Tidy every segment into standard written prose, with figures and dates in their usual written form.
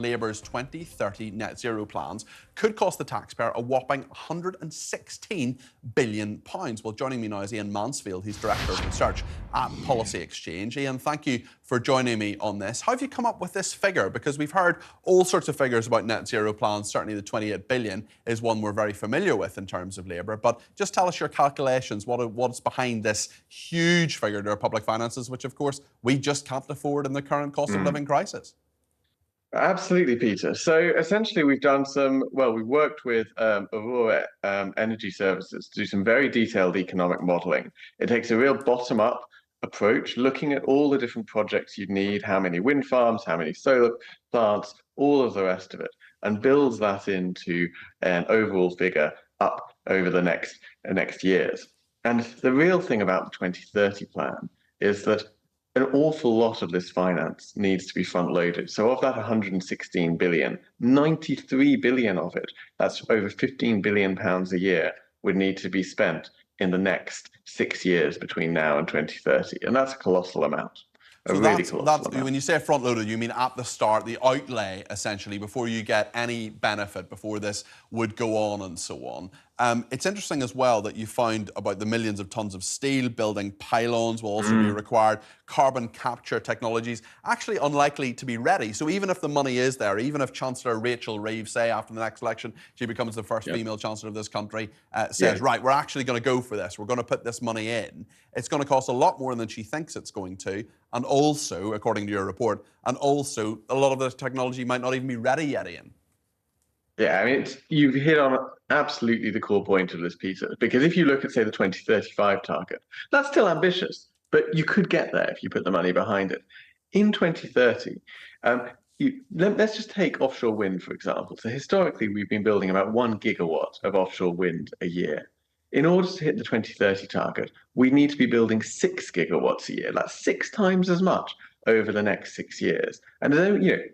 Labour's 2030 net zero plans could cost the taxpayer a whopping £116 billion. Well, joining me now is Iain Mansfield. He's Director of Research at Policy Exchange. Iain, thank you for joining me on this. How have you come up with this figure? Because we've heard all sorts of figures about net zero plans. Certainly the 28 billion is one we're very familiar with in terms of Labour. But just tell us your calculations, what's behind this huge figure to our public finances, which of course we just can't afford in the current cost of living crisis. Absolutely, Peter. So essentially, we've worked with Aurora Energy Services to do some very detailed economic modelling. It takes a real bottom-up approach, looking at all the different projects you'd need, how many wind farms, how many solar plants, all of the rest of it, and builds that into an overall figure up over the next years. And the real thing about the 2030 plan is that an awful lot of this finance needs to be front-loaded. So of that 116 billion, 93 billion of it, that's over 15 billion pounds a year, would need to be spent in the next 6 years between now and 2030. And that's a colossal amount. So that's when you say front-loaded, you mean at the start, the outlay, essentially, before you get any benefit, before this would go on and so on. It's interesting as well that you found about the millions of tons of steel, building pylons will also be required, carbon capture technologies, actually unlikely to be ready. So even if the money is there, even if Chancellor Rachel Reeves, say after the next election, she becomes the first female Chancellor of this country, says, right, we're actually going to go for this, we're going to put this money in, it's going to cost a lot more than she thinks it's going to. And also, according to your report, and also a lot of the technology might not even be ready yet, Iain. Yeah, I mean, you've hit on absolutely the core point of this, Peter, because if you look at, say, the 2035 target, that's still ambitious, but you could get there if you put the money behind it. In 2030, let's just take offshore wind, for example. So historically, we've been building about 1 gigawatt of offshore wind a year. In order to hit the 2030 target, we need to be building 6 gigawatts a year. That's 6 times as much over the next 6 years. And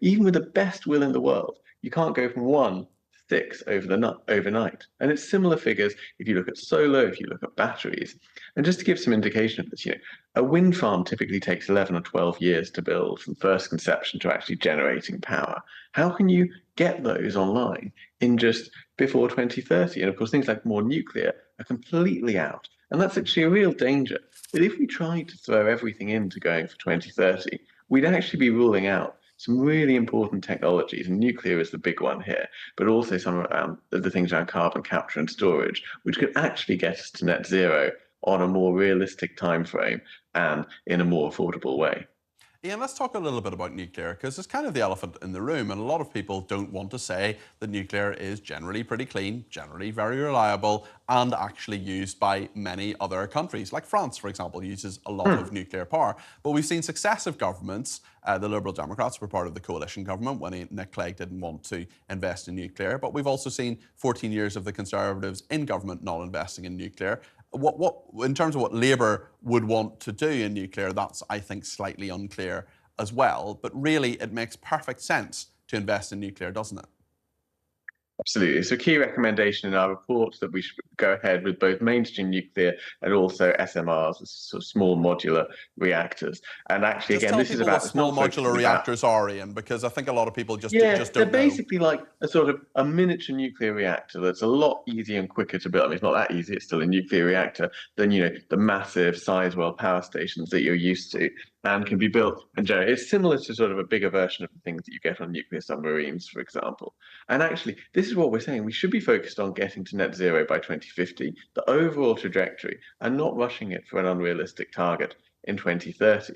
even with the best will in the world, you can't go from 1 to 6 overnight. And it's similar figures if you look at solar, if you look at batteries. And just to give some indication of this, a wind farm typically takes 11 or 12 years to build from first conception to actually generating power. How can you get those online in just before 2030? And of course, things like more nuclear are completely out. And that's actually a real danger. But if we tried to throw everything into going for 2030, we'd actually be ruling out some really important technologies, and nuclear is the big one here, but also some around the things around carbon capture and storage, which could actually get us to net zero on a more realistic time frame and in a more affordable way. Iain, let's talk a little bit about nuclear, because it's kind of the elephant in the room, and a lot of people don't want to say that nuclear is generally pretty clean, generally very reliable, and actually used by many other countries. Like France, for example, uses a lot of nuclear power. But we've seen successive governments, the Liberal Democrats were part of the coalition government when Nick Clegg didn't want to invest in nuclear, but we've also seen 14 years of the Conservatives in government not investing in nuclear. In terms of what Labour would want to do in nuclear, that's, I think, slightly unclear as well. But really, it makes perfect sense to invest in nuclear, doesn't it? Absolutely. So, key recommendation in our report that we should go ahead with both mainstream nuclear and also SMRs, sort of small modular reactors. And actually, again, this is about small modular reactors are, Iain, because I think a lot of people just don't they're know. basically like a sort of a miniature nuclear reactor that's a lot easier and quicker to build. I mean, it's not that easy; it's still a nuclear reactor than the massive Sizewell power stations that you're used to, and can be built and generated. It's similar to sort of a bigger version of the things that you get on nuclear submarines, for example. And actually, this is what we're saying. We should be focused on getting to net zero by 2050, the overall trajectory, and not rushing it for an unrealistic target in 2030.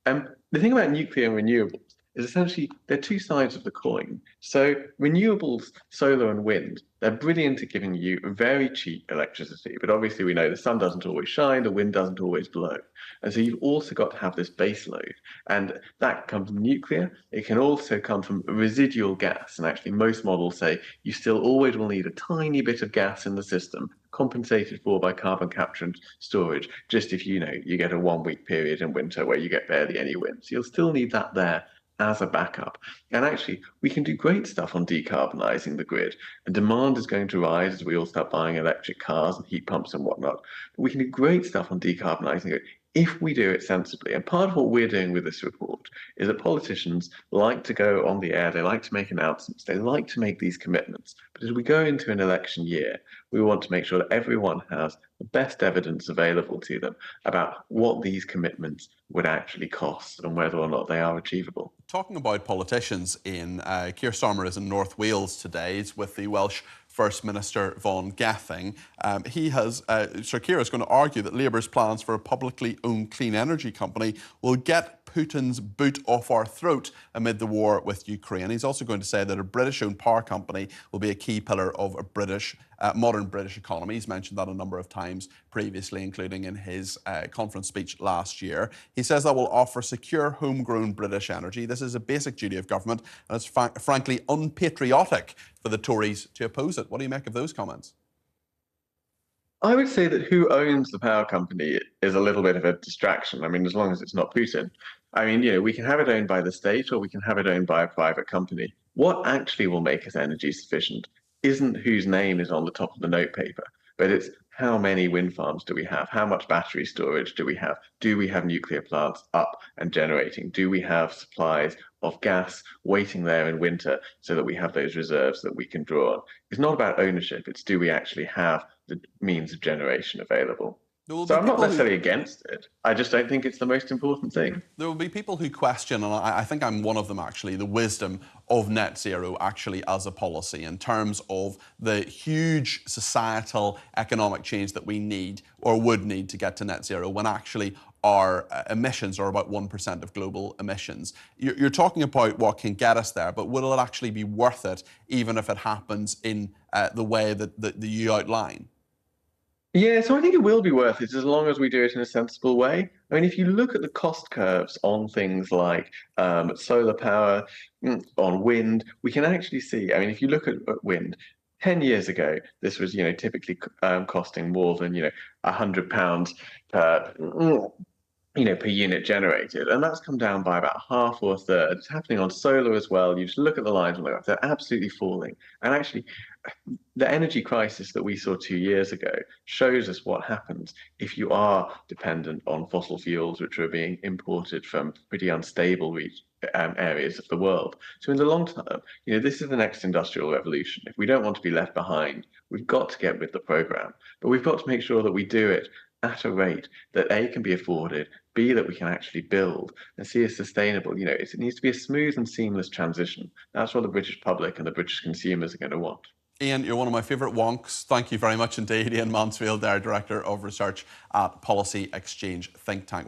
The thing about nuclear and renewables is essentially they're two sides of the coin. So renewables, solar and wind, they're brilliant at giving you very cheap electricity. But obviously we know the sun doesn't always shine, the wind doesn't always blow. And so you've also got to have this base load. And that comes from nuclear. It can also come from residual gas. And actually most models say you still always will need a tiny bit of gas in the system, compensated for by carbon capture and storage, just if you get a 1 week period in winter where you get barely any wind. So you'll still need that there as a backup. And actually, we can do great stuff on decarbonising the grid. And demand is going to rise as we all start buying electric cars and heat pumps and whatnot. But we can do great stuff on decarbonising it if we do it sensibly. And part of what we're doing with this report is that politicians like to go on the air, they like to make announcements, they like to make these commitments. But as we go into an election year, we want to make sure that everyone has the best evidence available to them about what these commitments would actually cost and whether or not they are achievable. Talking about politicians, Iain, Keir Starmer is in North Wales today. He's with the Welsh First Minister Vaughan Gething. Sir Keir is going to argue that Labour's plans for a publicly owned clean energy company will get Putin's boot off our throat amid the war with Ukraine. He's also going to say that a British-owned power company will be a key pillar of a modern British economy. He's mentioned that a number of times previously, including in his conference speech last year. He says that will offer secure, homegrown British energy. This is a basic duty of government, and it's frankly unpatriotic for the Tories to oppose it. What do you make of those comments? I would say that who owns the power company is a little bit of a distraction. I mean, as long as it's not Putin. I mean, we can have it owned by the state or we can have it owned by a private company. What actually will make us energy sufficient isn't whose name is on the top of the notepaper, but it's how many wind farms do we have? How much battery storage do we have? Do we have nuclear plants up and generating? Do we have supplies of gas waiting there in winter so that we have those reserves that we can draw on? It's not about ownership, it's do we actually have the means of generation available. So I'm not necessarily against it. I just don't think it's the most important thing. There will be people who question, and I think I'm one of them actually, the wisdom of net zero actually as a policy in terms of the huge societal economic change that we need or would need to get to net zero when actually our emissions are about 1% of global emissions. You're talking about what can get us there, but will it actually be worth it even if it happens in the way that you outline? Yeah, so I think it will be worth it as long as we do it in a sensible way. I mean, if you look at the cost curves on things like solar power, on wind, we can actually see, I mean, if you look at wind, 10 years ago, this was, typically costing more than, £100 per, per unit generated. And that's come down by about half or a third. It's happening on solar as well. You just look at the lines on the graph, they're absolutely falling. And actually, the energy crisis that we saw 2 years ago shows us what happens if you are dependent on fossil fuels, which are being imported from pretty unstable areas of the world. So in the long term, this is the next industrial revolution. If we don't want to be left behind, we've got to get with the program, but we've got to make sure that we do it at a rate that A, can be afforded, B, that we can actually build, and C, is sustainable. It needs to be a smooth and seamless transition. That's what the British public and the British consumers are going to want. Iain, you're one of my favourite wonks. Thank you very much indeed. Iain Mansfield, Director of Research at Policy Exchange think tank.